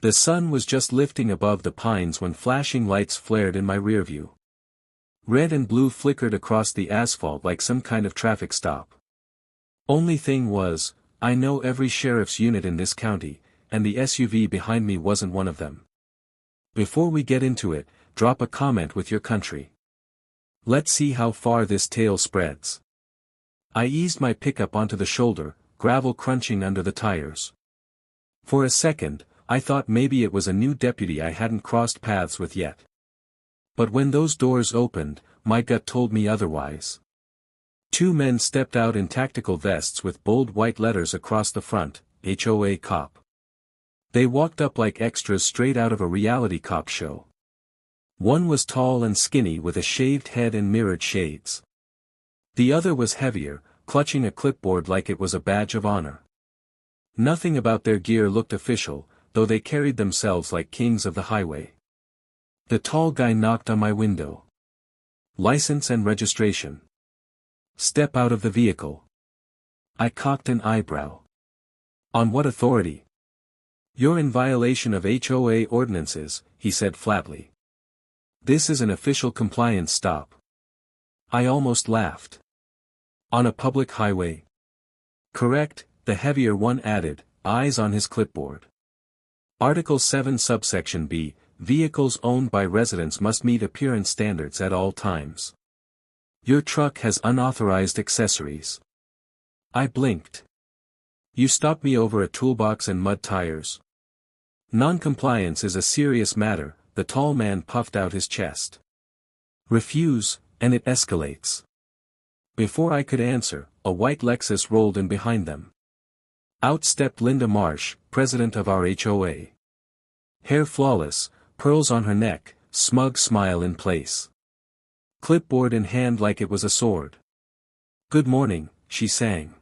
The sun was just lifting above the pines when flashing lights flared in my rearview. Red and blue flickered across the asphalt like some kind of traffic stop. Only thing was, I know every sheriff's unit in this county, and the SUV behind me wasn't one of them. Before we get into it, drop a comment with your country. Let's see how far this tale spreads. I eased my pickup onto the shoulder, gravel crunching under the tires. For a second, I thought maybe it was a new deputy I hadn't crossed paths with yet. But when those doors opened, my gut told me otherwise. Two men stepped out in tactical vests with bold white letters across the front, HOA cop. They walked up like extras straight out of a reality cop show. One was tall and skinny with a shaved head and mirrored shades. The other was heavier, clutching a clipboard like it was a badge of honor. Nothing about their gear looked official, though they carried themselves like kings of the highway. The tall guy knocked on my window. License and registration. Step out of the vehicle. I cocked an eyebrow. On what authority? You're in violation of HOA ordinances, he said flatly. This is an official compliance stop. I almost laughed. On a public highway? Correct, the heavier one added, eyes on his clipboard. Article 7 subsection B, vehicles owned by residents must meet appearance standards at all times. Your truck has unauthorized accessories. I blinked. You stopped me over a toolbox and mud tires. Non-compliance is a serious matter, the tall man puffed out his chest. Refuse, and it escalates. Before I could answer, a white Lexus rolled in behind them. Out stepped Linda Marsh, president of our HOA. Hair flawless, pearls on her neck, smug smile in place. Clipboard in hand like it was a sword. Good morning, she sang.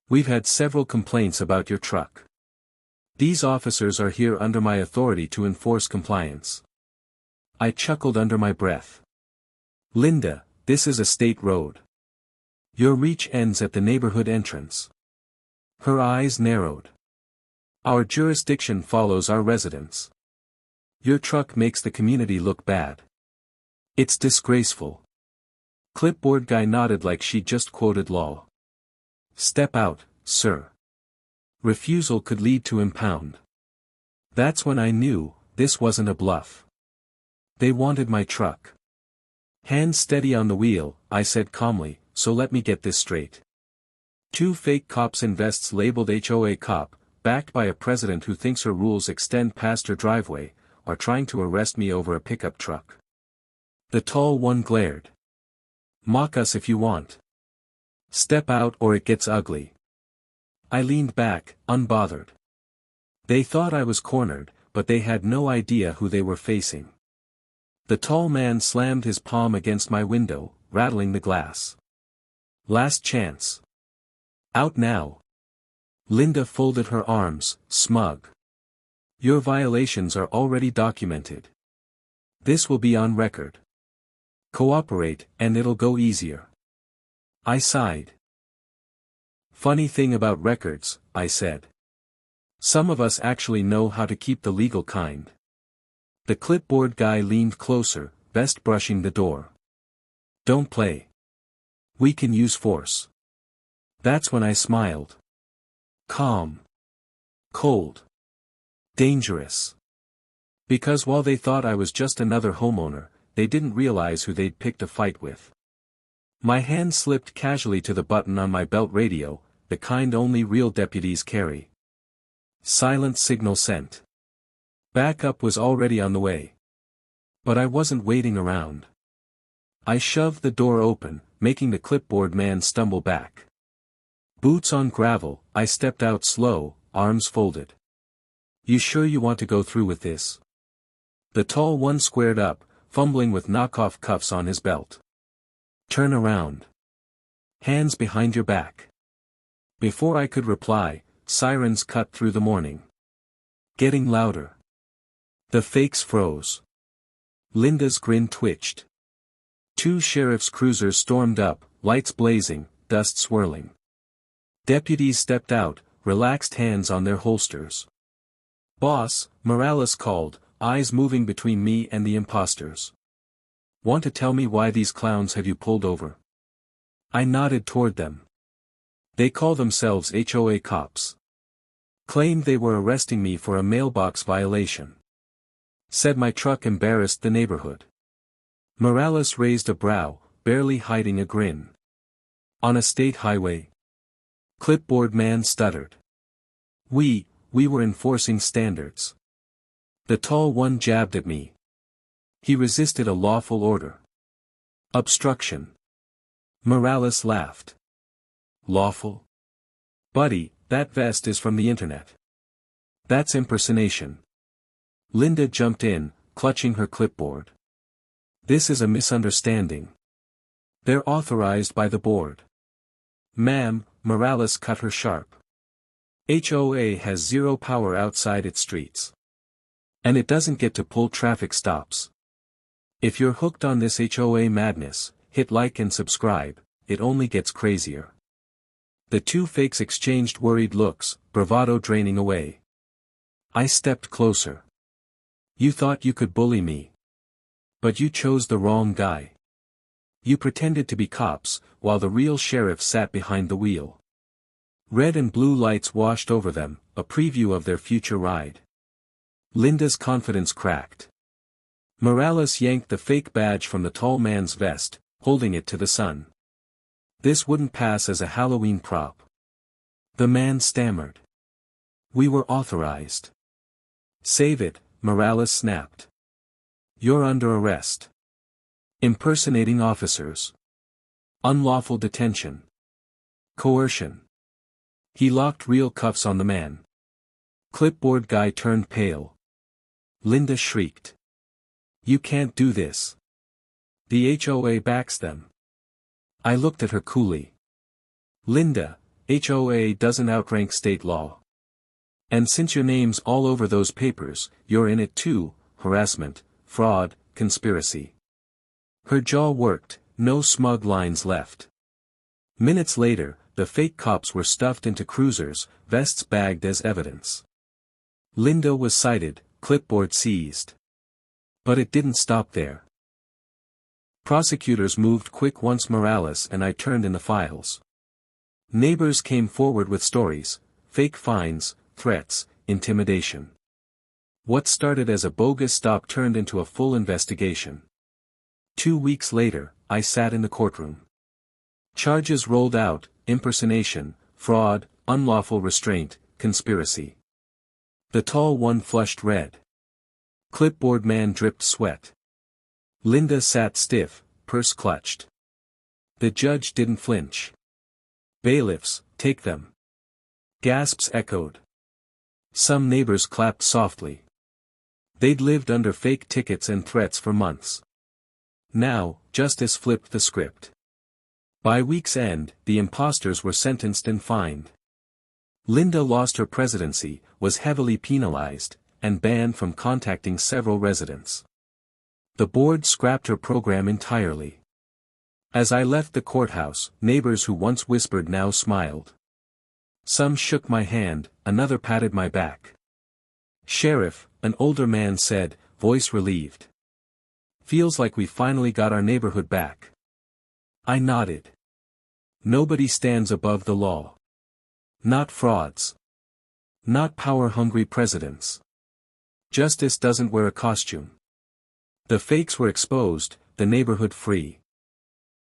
We've had several complaints about your truck. These officers are here under my authority to enforce compliance. I chuckled under my breath. Linda, this is a state road. Your reach ends at the neighborhood entrance. Her eyes narrowed. Our jurisdiction follows our residents. Your truck makes the community look bad. It's disgraceful. Clipboard guy nodded like she just quoted law. Step out, sir. Refusal could lead to impound. That's when I knew, this wasn't a bluff. They wanted my truck. Hands steady on the wheel, I said calmly, so let me get this straight. Two fake cops in vests labeled HOA cop, backed by a president who thinks her rules extend past her driveway, are trying to arrest me over a pickup truck. The tall one glared. Mock us if you want. Step out or it gets ugly. I leaned back, unbothered. They thought I was cornered, but they had no idea who they were facing. The tall man slammed his palm against my window, rattling the glass. Last chance. Out now. Linda folded her arms, smug. Your violations are already documented. This will be on record. Cooperate, and it'll go easier. I sighed. Funny thing about records, I said. Some of us actually know how to keep the legal kind. The clipboard guy leaned closer, vest brushing the door. Don't play. We can use force. That's when I smiled. Calm. Cold. Dangerous. Because while they thought I was just another homeowner, they didn't realize who they'd picked a fight with. My hand slipped casually to the button on my belt radio, the kind only real deputies carry. Silent signal sent. Backup was already on the way. But I wasn't waiting around. I shoved the door open, making the clipboard man stumble back. Boots on gravel, I stepped out slow, arms folded. You sure you want to go through with this? The tall one squared up, fumbling with knockoff cuffs on his belt. Turn around. Hands behind your back. Before I could reply, sirens cut through the morning. Getting louder. The fakes froze. Linda's grin twitched. Two sheriff's cruisers stormed up, lights blazing, dust swirling. Deputies stepped out, relaxed hands on their holsters. Boss, Morales called, eyes moving between me and the imposters. Want to tell me why these clowns have you pulled over? I nodded toward them. They call themselves HOA cops. Claimed they were arresting me for a mailbox violation. Said my truck embarrassed the neighborhood. Morales raised a brow, barely hiding a grin. On a state highway? Clipboard man stuttered. We were enforcing standards. The tall one jabbed at me. He resisted a lawful order. Obstruction. Morales laughed. Lawful? Buddy, that vest is from the internet. That's impersonation. Linda jumped in, clutching her clipboard. This is a misunderstanding. They're authorized by the board. Ma'am, Morales cut her sharp. HOA has zero power outside its streets. And it doesn't get to pull traffic stops. If you're hooked on this HOA madness, hit like and subscribe, it only gets crazier. The two fakes exchanged worried looks, bravado draining away. I stepped closer. You thought you could bully me. But you chose the wrong guy. You pretended to be cops, while the real sheriff sat behind the wheel. Red and blue lights washed over them, a preview of their future ride. Linda's confidence cracked. Morales yanked the fake badge from the tall man's vest, holding it to the sun. This wouldn't pass as a Halloween prop. The man stammered. We were authorized. Save it, Morales snapped. You're under arrest. Impersonating officers. Unlawful detention. Coercion. He locked real cuffs on the man. Clipboard guy turned pale. Linda shrieked. You can't do this. The HOA backs them. I looked at her coolly. Linda, HOA doesn't outrank state law. And since your name's all over those papers, you're in it too, harassment, fraud, conspiracy. Her jaw worked, no smug lines left. Minutes later, the fake cops were stuffed into cruisers, vests bagged as evidence. Linda was cited, clipboard seized. But it didn't stop there. Prosecutors moved quick once Morales and I turned in the files. Neighbors came forward with stories, fake fines, threats, intimidation. What started as a bogus stop turned into a full investigation. 2 weeks later, I sat in the courtroom. Charges rolled out, impersonation, fraud, unlawful restraint, conspiracy. The tall one flushed red. Clipboard man dripped sweat. Linda sat stiff, purse clutched. The judge didn't flinch. Bailiffs, take them. Gasps echoed. Some neighbors clapped softly. They'd lived under fake tickets and threats for months. Now, justice flipped the script. By week's end, the imposters were sentenced and fined. Linda lost her presidency, was heavily penalized, and banned from contacting several residents. The board scrapped her program entirely. As I left the courthouse, neighbors who once whispered now smiled. Some shook my hand, another patted my back. Sheriff, an older man said, voice relieved. Feels like we finally got our neighborhood back. I nodded. Nobody stands above the law. Not frauds. Not power-hungry presidents. Justice doesn't wear a costume. The fakes were exposed, the neighborhood free.